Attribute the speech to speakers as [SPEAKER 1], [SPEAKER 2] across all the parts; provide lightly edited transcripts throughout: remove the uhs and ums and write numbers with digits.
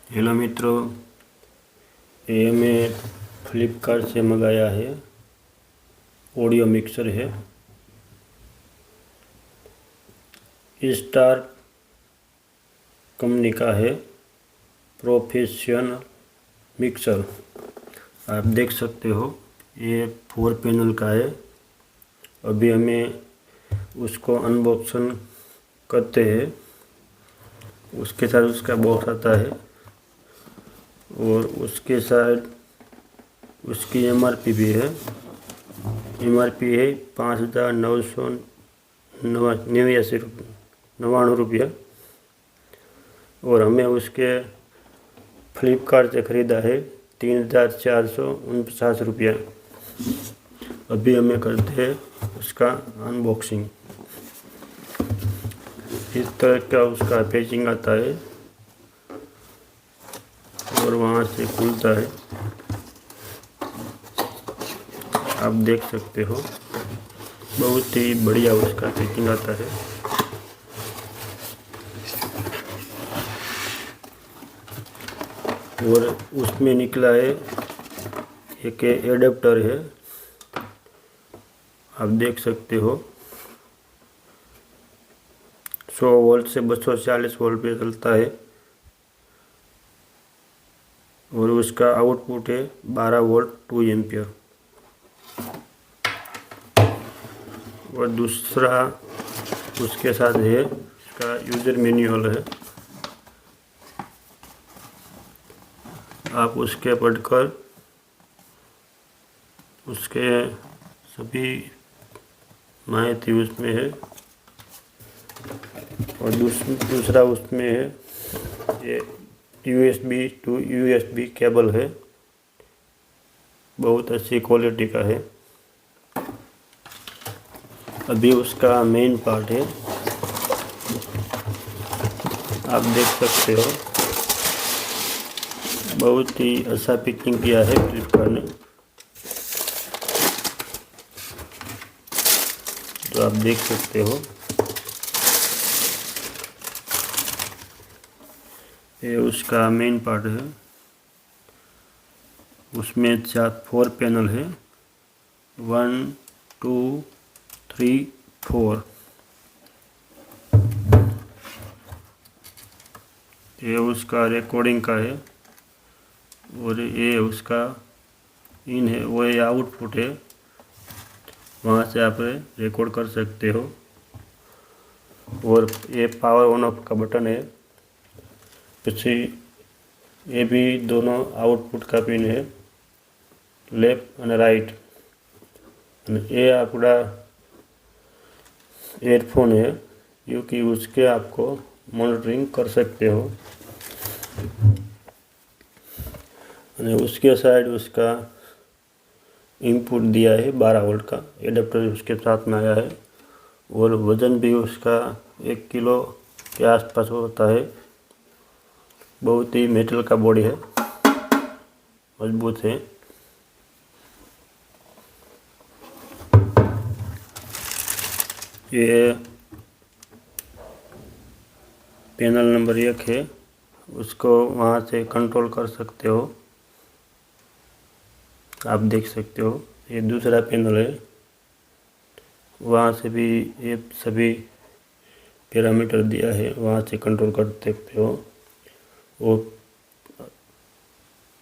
[SPEAKER 1] Hello मित्रों, ये मैं फ्लिपकार्ट से मंगाया है। ऑडियो मिक्सर है स्टार कंपनी का है। प्रोफेशनल मिक्सर आप देख सकते हो, ये 4 पैनल का है। अभी हमें उसको अनबॉक्सन करते हैं। उसके साथ उसका बॉक्स आता है और उसके साथ उसकी एमआरपी भी है। एमआरपी है 5,999 रुपया और हमें उसके फ्लिपकार्ट से ख़रीदा है 3,449 रुपया। अभी हमें करते हैं उसका अनबॉक्सिंग। इस तरह का उसका पैकिंग आता है और वहाँ से खुलता है। आप देख सकते हो, बहुत ही बढ़िया उसका पैकिंग आता है। और उसमें निकला है एक एडेप्टर है, आप देख सकते हो। 100 वोल्ट से 240 वोल्ट पे चलता है और उसका आउटपुट है 12 वोल्ट 2 एम्पियर। और दूसरा उसके साथ है उसका यूज़र मैनुअल है। आप उसके पढ़कर उसके सभी माहिती उसमें है। और दूसरा उसमें है ये USB टू USB केबल है, बहुत अच्छी क्वालिटी का है। अभी उसका मेन पार्ट है, आप देख सकते हो। बहुत ही अच्छा पैकिंग किया है फ्लिपकार्ट ने, तो आप देख सकते हो। ये उसका मेन पार्ट है, उसमें 4 पैनल है, 1 2 3 4। ये उसका रिकॉर्डिंग का है और ये उसका इन है, वो ये आउटपुट है। वहाँ से आप रिकॉर्ड कर सकते हो। और ये पावर ऑन ऑफ का बटन है। પછી ये भी दोनों आउटपुट का पिन है, लेफ्ट और राइट। ये आपका एयरफोन है, क्योंकि उसके आपको मॉनिटरिंग कर सकते हो। और उसके साइड उसका इनपुट दिया है 12 वोल्ट का एडाप्टर उसके साथ में आया है। और वज़न भी उसका 1 किलो के आसपास होता है। बहुत ही मेटल का बॉडी है, मजबूत है। ये पैनल नंबर 1 है, उसको वहाँ से कंट्रोल कर सकते हो, आप देख सकते हो। ये दूसरा पैनल है, वहाँ से भी ये सभी पैरामीटर दिया है, वहाँ से कंट्रोल कर सकते हो।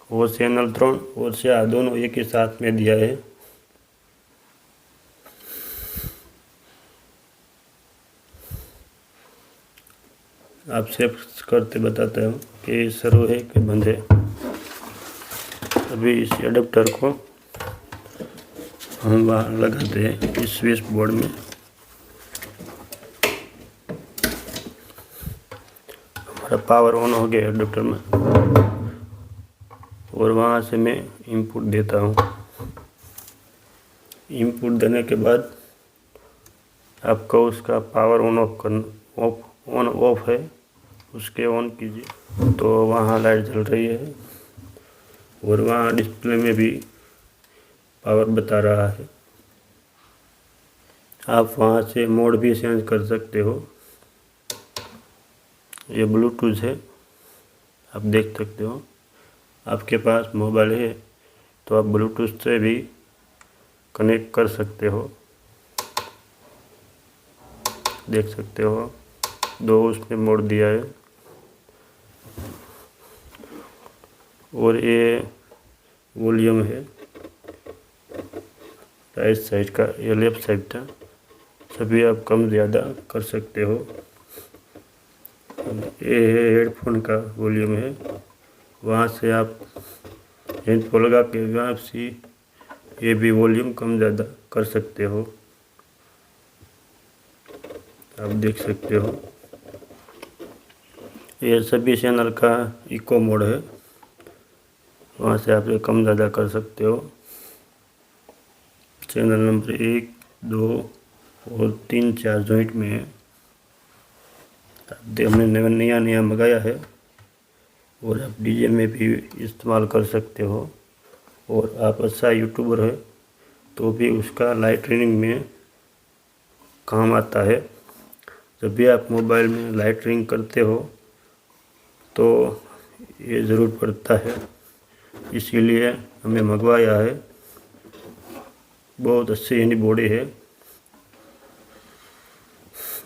[SPEAKER 1] वो चैनल 3 और 4 दोनों एक ही साथ में दिया है। आप सेव करते बताता हूँ कि शुरू है कि बंद है। अभी इस एडाप्टर को हम वहाँ लगाते हैं इस स्विच बोर्ड में। हमारा पावर ऑन हो गया एडाप्टर में और वहाँ से मैं इनपुट देता हूँ। इनपुट देने के बाद आपको उसका पावर ऑन ऑफ करना, ऑन ऑफ है उसके ऑन कीजिए तो वहाँ लाइट जल रही है और वहाँ डिस्प्ले में भी पावर बता रहा है। आप वहाँ से मोड भी चेंज कर सकते हो। ये ब्लूटूथ है, आप देख सकते हो। आपके पास मोबाइल है तो आप ब्लूटूथ से भी कनेक्ट कर सकते हो। देख सकते हो 2 उसने मोड़ दिया है। और ये वॉल्यूम है राइट साइड का, ये लेफ्ट साइड था, सभी आप कम ज़्यादा कर सकते हो। ये है हेडफोन का वॉल्यूम है, वहाँ से आप हेडफोन लगा के वहाँ से ये भी वॉल्यूम कम ज़्यादा कर सकते हो। आप देख सकते हो ये सभी चैनल का इको मोड है, वहाँ से आप ये कम ज़्यादा कर सकते हो। चैनल नंबर 1, 2 और 3, 4 जॉइंट में है। हमने नया मंगाया है और आप डीजे में भी इस्तेमाल कर सकते हो। और आप अच्छा यूट्यूबर है तो भी उसका लाइव ट्रेनिंग में काम आता है। जब भी आप मोबाइल में लाइव ट्रेनिंग करते हो तो ये ज़रूर पड़ता है, इसीलिए हमें मंगवाया है। बहुत अच्छी यानी बॉडी है।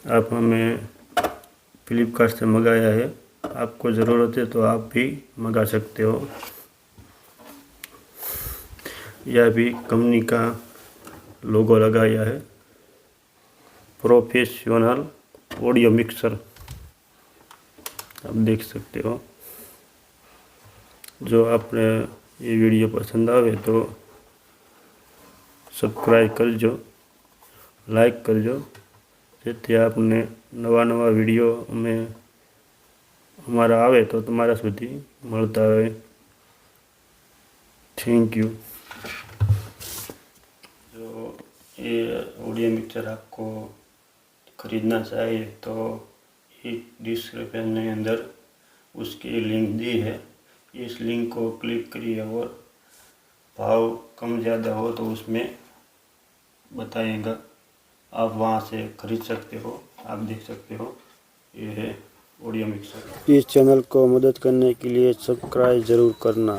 [SPEAKER 1] आप हमें फ्लिपकार्ट से मंगाया है, आपको ज़रूरत है तो आप भी मंगा सकते हो। यह भी कंपनी का लोगो लगाया है, प्रोफेशनल ऑडियो मिक्सर। आप देख सकते हो। जो आपने ये वीडियो पसंद आवे तो सब्सक्राइब करजो, लाइक करजो, जेથી आपने नवा वीडियो में हमारा आवे तो तुम्हारा सुधी મળતા હોય। Thank you. जो ये ऑडियो मिक्सर आपको खरीदना चाहिए तो डिस्क्रिप्शन में अंदर उसकी लिंक दी है, इस लिंक को क्लिक करिए और भाव कम ज़्यादा हो तो उसमें बताएगा, आप वहाँ से खरीद सकते हो। आप देख सकते हो ये है ऑडियो मिक्सर।
[SPEAKER 2] इस चैनल को मदद करने के लिए सब्सक्राइब ज़रूर करना।